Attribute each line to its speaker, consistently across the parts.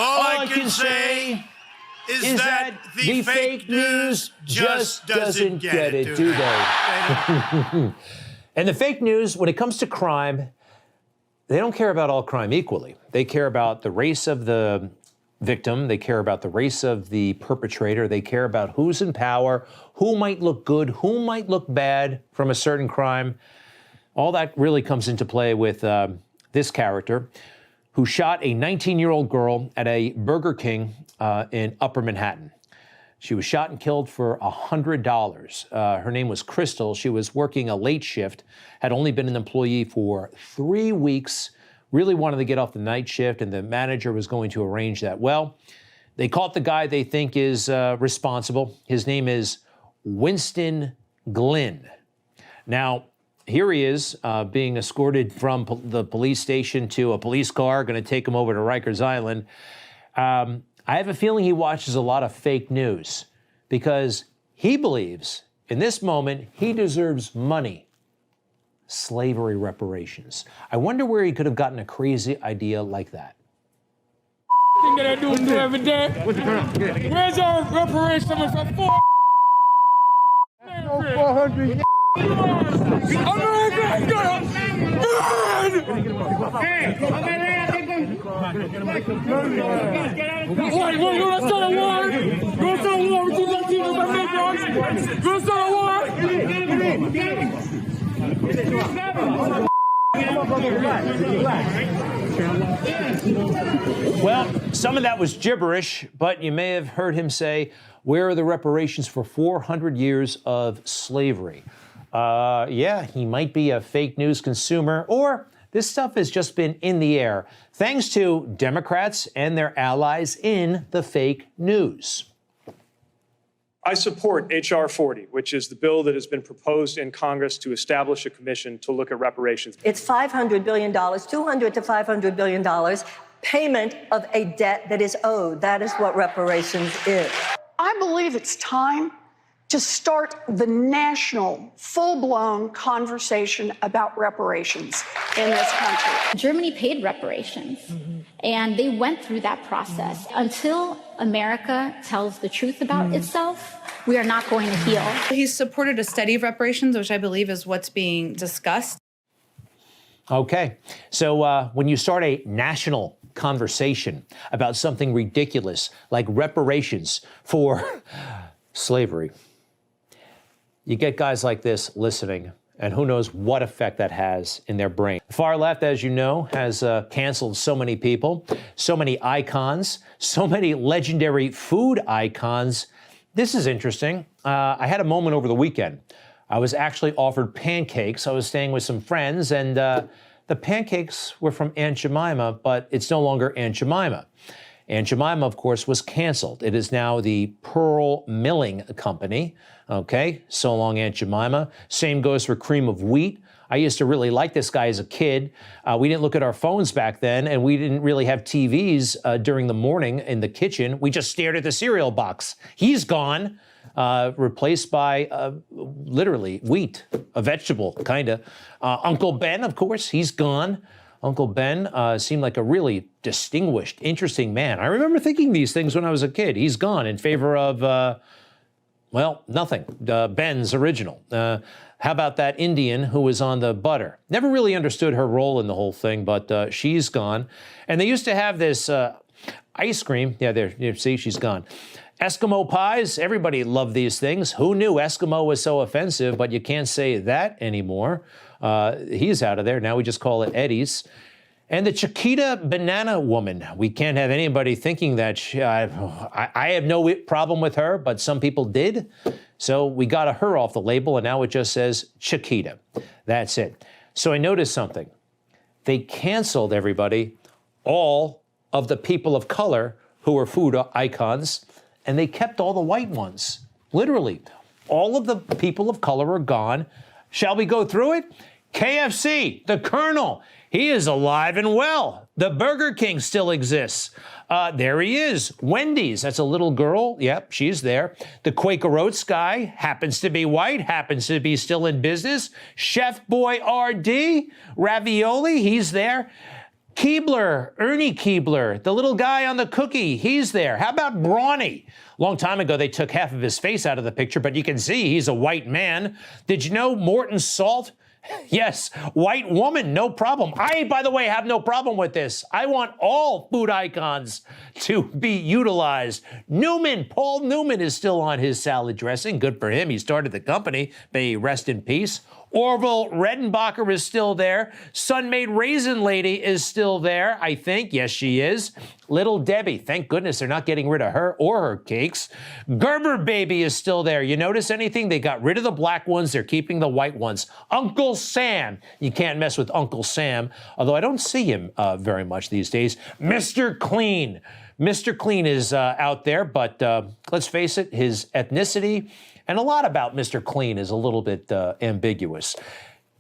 Speaker 1: All I can say is that the fake news just doesn't get it, do they?
Speaker 2: And the fake news, when it comes to crime, they don't care about all crime equally. They care about the race of the victim. They care about the race of the perpetrator. They care about who's in power, who might look good, who might look bad from a certain crime. All that really comes into play with this character who shot a 19-year-old girl at a Burger King in Upper Manhattan. She was shot and killed for $100. Her name was Crystal. She was working a late shift, had only been an employee for 3 weeks, really wanted to get off the night shift, and the manager was going to arrange that. Well, they caught the guy they think is responsible. His name is Winston Glynn. Now, here he is being escorted from the police station to a police car, going to take him over to Rikers Island. I have a feeling he watches a lot of fake news because he believes in this moment he deserves money. Slavery reparations. I wonder where he could have gotten a crazy idea like that.
Speaker 3: That I do every day. Where's our reparations for 400?
Speaker 2: Well, some of that was gibberish, but you may have heard him say, where are the reparations for 400 years of slavery? Yeah, he might be a fake news consumer, or this stuff has just been in the air, thanks to Democrats and their allies in the fake news.
Speaker 4: I support H.R. 40, which is the bill that has been proposed in Congress to establish a commission to look at reparations.
Speaker 5: It's $500 billion, $200 to $500 billion, payment of a debt that is owed. That is what reparations is.
Speaker 6: I believe it's time to start the national, full-blown conversation about reparations in this country.
Speaker 7: Germany paid reparations, and they went through that process. Until America tells the truth about itself, we are not going to heal.
Speaker 8: He's supported a study of reparations, which I believe is what's being discussed.
Speaker 2: Okay, so when you start a national conversation about something ridiculous like reparations for slavery, you get guys like this listening, and who knows what effect that has in their brain. The far left, as you know, has canceled so many people, so many icons, so many legendary food icons. This is interesting. I had a moment over the weekend. I was actually offered pancakes. I was staying with some friends, and the pancakes were from Aunt Jemima, but it's no longer Aunt Jemima. Aunt Jemima, of course, was canceled. It is now the Pearl Milling Company. Okay, so long, Aunt Jemima. Same goes for Cream of Wheat. I used to really like this guy as a kid. We didn't look at our phones back then, and we didn't really have TVs during the morning in the kitchen. We just stared at the cereal box. He's gone, replaced by literally wheat, a vegetable, kind of. Uncle Ben, of course, he's gone. Uncle Ben seemed like a really distinguished, interesting man. I remember thinking these things when I was a kid. He's gone in favor of, well, nothing. Ben's original. How about that Indian who was on the butter? Never really understood her role in the whole thing, but she's gone. And they used to have this ice cream. Yeah, there, you see, she's gone. Eskimo pies, everybody loved these things. Who knew Eskimo was so offensive, but you can't say that anymore. He's out of there. Now we just call it Eddie's. And the Chiquita Banana Woman. We can't have anybody thinking that I have no problem with her, but some people did. So we got her off the label, and now it just says Chiquita. That's it. So I noticed something. They canceled, everybody, all of the people of color who were food icons, and they kept all the white ones. Literally, all of the people of color are gone. Shall we go through it? KFC, the Colonel, he is alive and well. The Burger King still exists. There he is. Wendy's, that's a little girl. Yep, she's there. The Quaker Oats guy happens to be white, happens to be still in business. Chef Boy RD, Ravioli, he's there. Keebler, Ernie Keebler, the little guy on the cookie, he's there. How about Brawny? Long time ago, they took half of his face out of the picture, but you can see he's a white man. Did you know Morton Salt? Yes, white woman, no problem. I, by the way, have no problem with this. I want all food icons to be utilized. Newman, Paul Newman is still on his salad dressing. Good for him. He started the company. May he rest in peace. Orville Redenbacher is still there. Sun-Made Raisin Lady is still there, I think. Yes, she is. Little Debbie, thank goodness they're not getting rid of her or her cakes. Gerber Baby is still there. You notice anything? They got rid of the black ones. They're keeping the white ones. Uncle Sam. You can't mess with Uncle Sam, although I don't see him very much these days. Mr. Clean. Mr. Clean is out there, but let's face it, his ethnicity and a lot about Mr. Clean is a little bit ambiguous.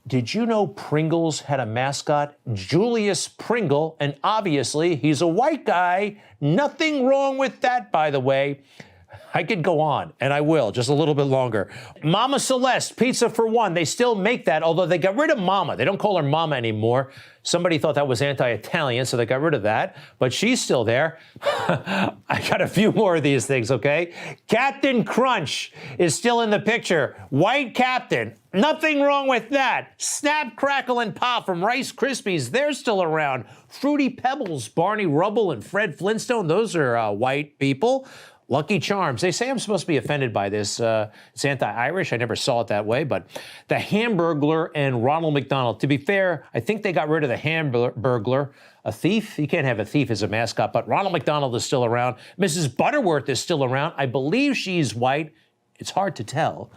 Speaker 2: Did you know Pringles had a mascot? Julius Pringle, and obviously he's a white guy. Nothing wrong with that, by the way. I could go on, and I will, just a little bit longer. Mama Celeste, Pizza for One. They still make that, although they got rid of Mama. They don't call her Mama anymore. Somebody thought that was anti-Italian, so they got rid of that. But she's still there. I got a few more of these things, okay? Captain Crunch is still in the picture. White Captain. Nothing wrong with that. Snap, Crackle, and Pop from Rice Krispies. They're still around. Fruity Pebbles, Barney Rubble, and Fred Flintstone. Those are white people. Lucky Charms. They say I'm supposed to be offended by this. It's anti-Irish. I never saw it that way. But the Hamburglar and Ronald McDonald. To be fair, I think they got rid of the Hamburglar. A thief? You can't have a thief as a mascot. But Ronald McDonald is still around. Mrs. Butterworth is still around. I believe she's white. It's hard to tell.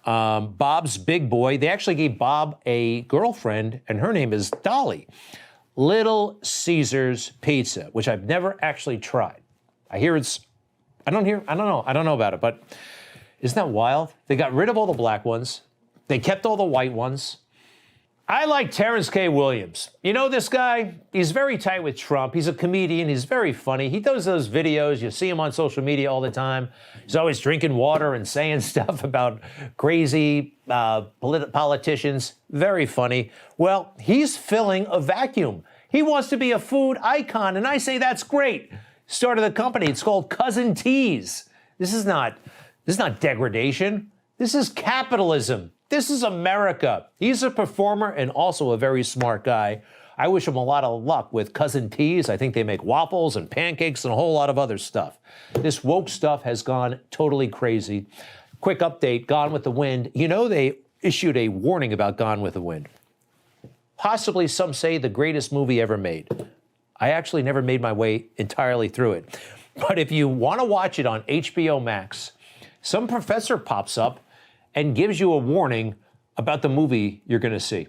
Speaker 2: Bob's Big Boy. They actually gave Bob a girlfriend, and her name is Dolly. Little Caesar's Pizza, which I've never actually tried. I hear it's I don't know about it, but isn't that wild? They got rid of all the black ones. They kept all the white ones. I like Terrence K. Williams. You know this guy? He's very tight with Trump. He's a comedian. He's very funny. He does those videos. You see him on social media all the time. He's always drinking water and saying stuff about crazy politicians. Very funny. Well, he's filling a vacuum. He wants to be a food icon, and I say that's great. Started a company. It's called Cousin T's. This is not degradation. This is capitalism. This is America. He's a performer and also a very smart guy. I wish him a lot of luck with Cousin T's. I think they make waffles and pancakes and a whole lot of other stuff. This woke stuff has gone totally crazy. Quick update, Gone with the Wind. You know, they issued a warning about Gone with the Wind. Possibly, some say, the greatest movie ever made. I actually never made my way entirely through it. But if you want to watch it on HBO Max, some professor pops up and gives you a warning about the movie you're going to see.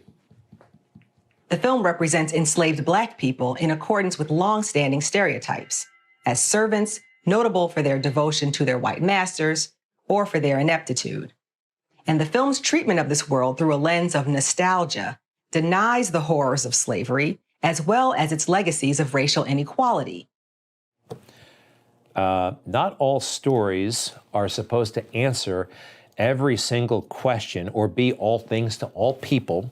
Speaker 9: The film represents enslaved Black people in accordance with long-standing stereotypes, as servants notable for their devotion to their white masters or for their ineptitude. And the film's treatment of this world through a lens of nostalgia denies the horrors of slavery as well as its legacies of racial inequality.
Speaker 2: Not all stories are supposed to answer every single question or be all things to all people.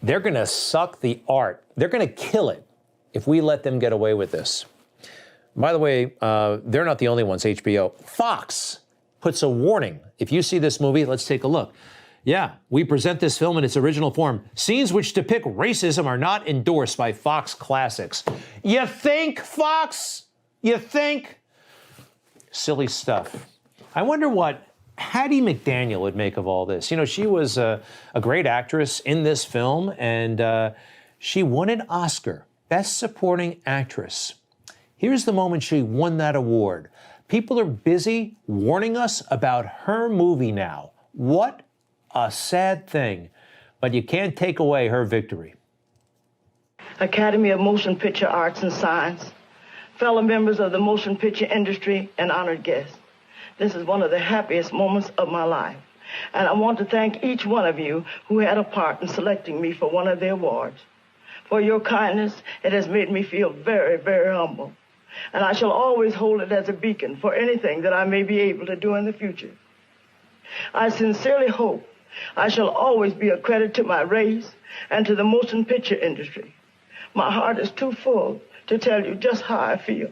Speaker 2: They're going to suck the art. They're going to kill it if we let them get away with this. By the way, they're not the only ones, HBO. Fox puts a warning. If you see this movie, let's take a look. Yeah, we present this film in its original form. Scenes which depict racism are not endorsed by Fox Classics. You think, Fox? You think? Silly stuff. I wonder what Hattie McDaniel would make of all this. You know, she was a great actress in this film, and she won an Oscar, Best Supporting Actress. Here's the moment she won that award. People are busy warning us about her movie now. What a sad thing, but you can't take away her victory.
Speaker 10: Academy of Motion Picture Arts and Science, fellow members of the motion picture industry, and honored guests. This is one of the happiest moments of my life, and I want to thank each one of you who had a part in selecting me for one of the awards. For your kindness, it has made me feel very, very humble, and I shall always hold it as a beacon for anything that I may be able to do in the future. I sincerely hope I shall always be a credit to my race and to the motion picture industry. My heart is too full to tell you just how I feel.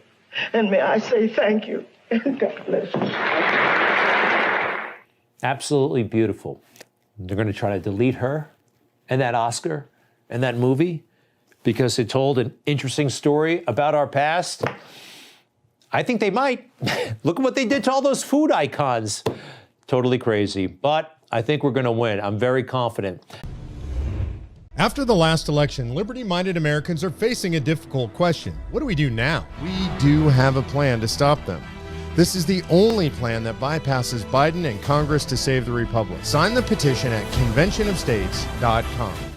Speaker 10: And may I say thank you, and God bless you.
Speaker 2: Absolutely beautiful. They're going to try to delete her and that Oscar and that movie because it told an interesting story about our past. I think they might. Look at what they did to all those food icons. Totally crazy. But I think we're going to win. I'm very confident.
Speaker 11: After the last election, liberty-minded Americans are facing a difficult question. What do we do now? We do have a plan to stop them. This is the only plan that bypasses Biden and Congress to save the republic. Sign the petition at conventionofstates.com.